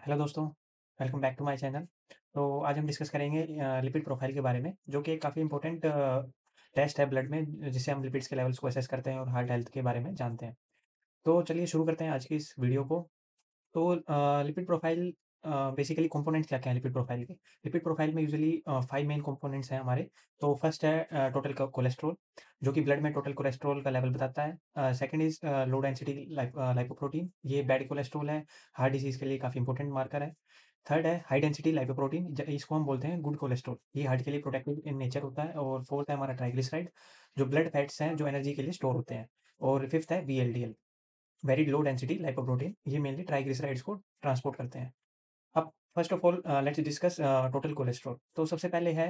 Hello दोस्तों, welcome back to my channel. तो आज हम डिस्कस करेंगे लिपिड प्रोफाइल के बारे में, जो कि एक काफ़ी इंपॉर्टेंट टेस्ट है ब्लड में, जिससे हम लिपिड्स के लेवल्स को असेस करते हैं और हार्ट हेल्थ के बारे में जानते हैं। तो चलिए शुरू करते हैं आज की इस वीडियो को। तो लिपिड प्रोफाइल बेसिकली कंपोनेंट्स क्या-क्या हैं लिपिड प्रोफाइल के? लिपिड प्रोफाइल में यूजुअली 5 मेन कंपोनेंट्स हैं हमारे। तो फर्स्ट है टोटल कोलेस्ट्रॉल, जो कि ब्लड में टोटल कोलेस्ट्रॉल का लेवल बताता है। Second is low density lipoprotein, ये बैड कोलेस्ट्रॉल है, हार्ट डिसीज़ के लिए काफ़ी इंपॉर्टेंट मार्कर है। थर्ड है हाई डेंसिटी लाइपोप्रोटीन, इसको हम बोलते हैं गुड कोलेस्ट्रॉल, ये हार्ट के लिए प्रोटेक्टिव इन नेचर होता है। और फोर्थ है हमारा ट्राइग्लिसराइड, जो ब्लड फैट्स हैं, जो एनर्जी के लिए स्टोर होते हैं। और फिफ्थ है VLDL, very low density lipoprotein, ये मेनली ट्राइग्लिसराइड्स को ट्रांसपोर्ट करते हैं। अब first of all let's discuss total cholesterol. तो सबसे पहले है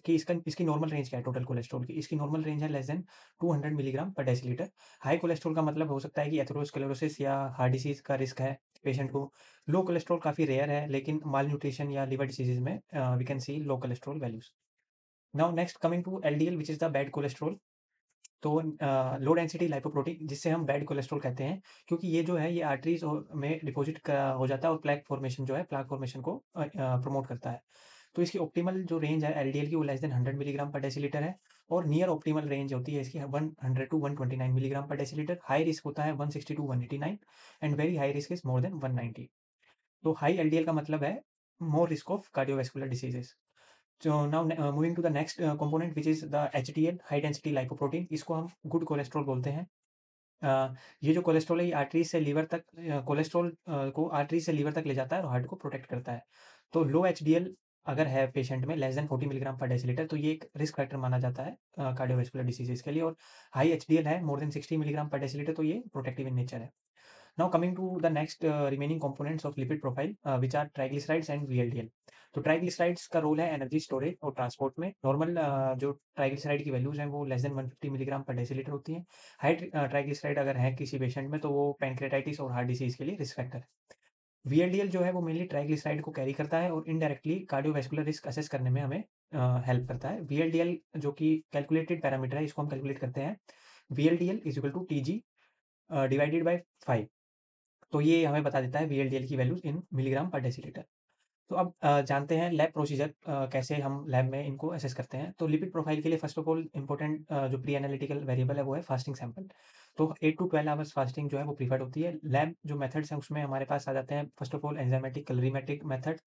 कि इसकी नॉर्मल रेंज क्या है टोटल कोलेस्ट्रॉल की? इसकी नॉर्मल रेंज है less than 200 milligram per decilitre. High cholesterol का मतलब हो सकता है कि एथेरोस्क्लेरोसिस या हार्ट डिसीज़ का रिस्क है पेशेंट को। लो कोलेस्ट्रॉल काफ़ी रेयर है, लेकिन मालन्यूट्रिशन या लिवर डिसीज़ेज़ में we can see low cholesterol values. Now next coming to LDL which is the bad cholesterol. तो लो डेंसिटी लाइपोप्रोटीन, जिससे हम बैड कोलेस्ट्रॉल कहते हैं, क्योंकि ये जो है ये आर्टरीज़ में डिपॉज़िट हो जाता है और प्लेक फॉर्मेशन को प्रमोट करता है। तो इसकी ऑप्टिमल जो रेंज है एलडीएल की, वो less than 100 milligram per decilitre है। और नियर ऑप्टिमल रेंज होती है इसकी 100 to 129 milligram per decilitre. High risk होता है 160 to 189, and very high risk is more than 190। तो हाई एलडीएल का मतलब है more risk of cardiovascular diseases. So now moving to the next component which is the HDL, high density lipoprotein, इसको हम good cholesterol बोलते हैं। ये जो कोलेस्ट्रॉल है ये आर्टरी से लीवर तक कोलेस्ट्रॉल को आर्टरी से लीवर तक ले जाता है और हार्ट को प्रोटेक्ट करता है। तो लो एचडीएल अगर है पेशेंट में less than 40 milligram per decilitre, तो ये एक रिस्क फैक्टर माना जाता है कार्डियोवास्कुलर डिसीज़ेज़ के लिए। और हाई एचडीएल है more than 60 milligram per decilitre, तो ये प्रोटेक्टिव इन नेचर है। Now coming to the next remaining components of lipid profile, which are triglycerides and VLDL. तो ट्राइग्लिसराइड्स का रोल है एनर्जी स्टोरेज और ट्रांसपोर्ट में। नॉर्मल जो ट्राइग्लिसराइड की वैल्यूज हैं वो less then 150 milligram per decilitre होती हैं। हाई ट्राइग्लिसराइड अगर है किसी पेशेंट में, तो वो पैनक्रेटाइटिस और हार्ट डिसीज के लिए रिस्क फैक्टर है। वीएलडीएल जो है वो मेनली ट्राइग्लिसराइड को कैरी करता है और इनडायरेक्टली कार्डियोवैस्कुलर रिस्क असेस करने में हमें हेल्प करता है। वीएलडीएल जो कि कैलकुलेटेड पैरामीटर है, इसको हम कैलकुलेट करते हैं VLDL is equal to TG divided by 5। तो ये हमें बता देता है वीएलडीएल की values in milligram per decilitre. तो अब जानते हैं लैब प्रोसीजर, कैसे हम लैब में इनको असेस करते हैं। तो लिपिड प्रोफाइल के लिए फर्स्ट ऑफ ऑल इम्पोर्टेंट जो प्री एनालिटिकल वेरिएबल है वो है फास्टिंग सैंपल। तो 8 टू 12 आवर्स फास्टिंग जो है वो प्रीफर्ड होती है। लैब जो मेथड्स हैं उसमें हमारे पास आ जाते हैं first of all enzymatic calorimetric method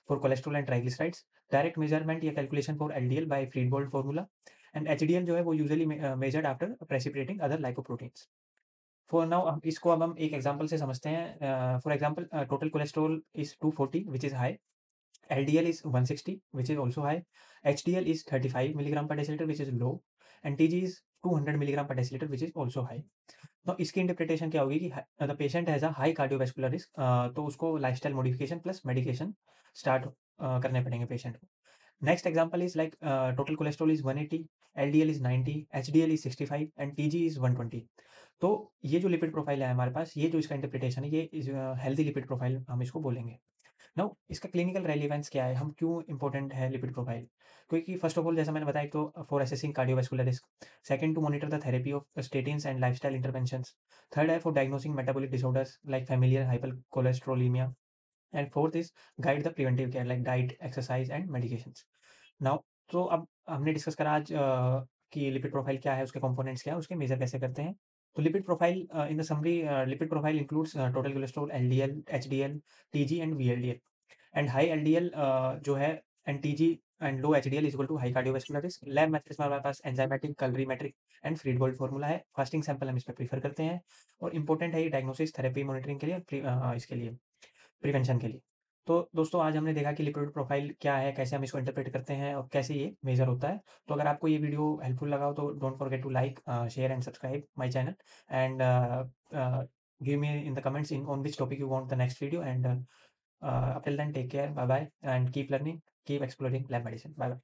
for cholesterol and triglycerides, direct measurement या calculation for LDL by Friedewald formula, and HDL जो है वो usually measured after precipitating other lipoproteins. For now अब हम एक एग्जांपल से समझते हैं। For example total cholesterol is 240 which is high, LDL is 160 which is also high, HDL is 35 milligram per decilitre which is low, and TG is 200 milligram per decilitre which is also high. तो इसकी interpretation क्या होगी कि the patient has a high cardiovascular risk, तो उसको lifestyle modification plus medication start करने पड़ेंगे patient को। Next example is like total cholesterol is 180, LDL is 90, HDL is 65 and TG is 120। तो ये जो लिपिड प्रोफाइल है हमारे पास, ये जो इसका इंटरप्रिटेशन है, ये हेल्दी लिपिड प्रोफाइल हम इसको बोलेंगे। नाउ इसका क्लिनिकल रेलेवेंस क्या है, हम क्यों इंपॉर्टेंट है लिपिड प्रोफाइल? क्योंकि फर्स्ट ऑफ ऑल जैसा मैंने बताया, एक तो for assessing cardiovascular risk, second to monitor the therapy of statins and lifestyle interventions, third है for diagnosing metabolic disorders like familial hypercholesterolemia, and fourth is guide the preventive care like diet, exercise and medications. Now तो अब हमने discuss करा आज कि lipid profile क्या है, उसके कंपोनेंट्स क्या है, उसके मेजर कैसे करते हैं। तो lipid profile in the summary, lipid profile includes total cholesterol, LDL, HDL, TG and VLDL. And high LDL जो है and TG and low HDL is equal to high cardiovascular risk. Lab methods में हमारे पास enzymatic, colorimetric and Friedewald formula है। Fasting sample हम इस पे prefer करते हैं, और इंपॉर्टेंट है ये डायग्नोसिस, थेरेपी, मॉनिटरिंग के लिए, इसके लिए प्रिवेंशन के लिए। तो दोस्तों आज हमने देखा कि लिपिड प्रोफाइल क्या है, कैसे हम इसको इंटरप्रेट करते हैं और कैसे ये मेजर होता है। तो अगर आपको ये वीडियो हेल्पफुल लगा हो तो don't forget to like, share and subscribe my channel, and give me in the comments in on which topic you want the next video, and up till then take care, bye bye, and keep learning, keep exploring lab medicine, bye bye।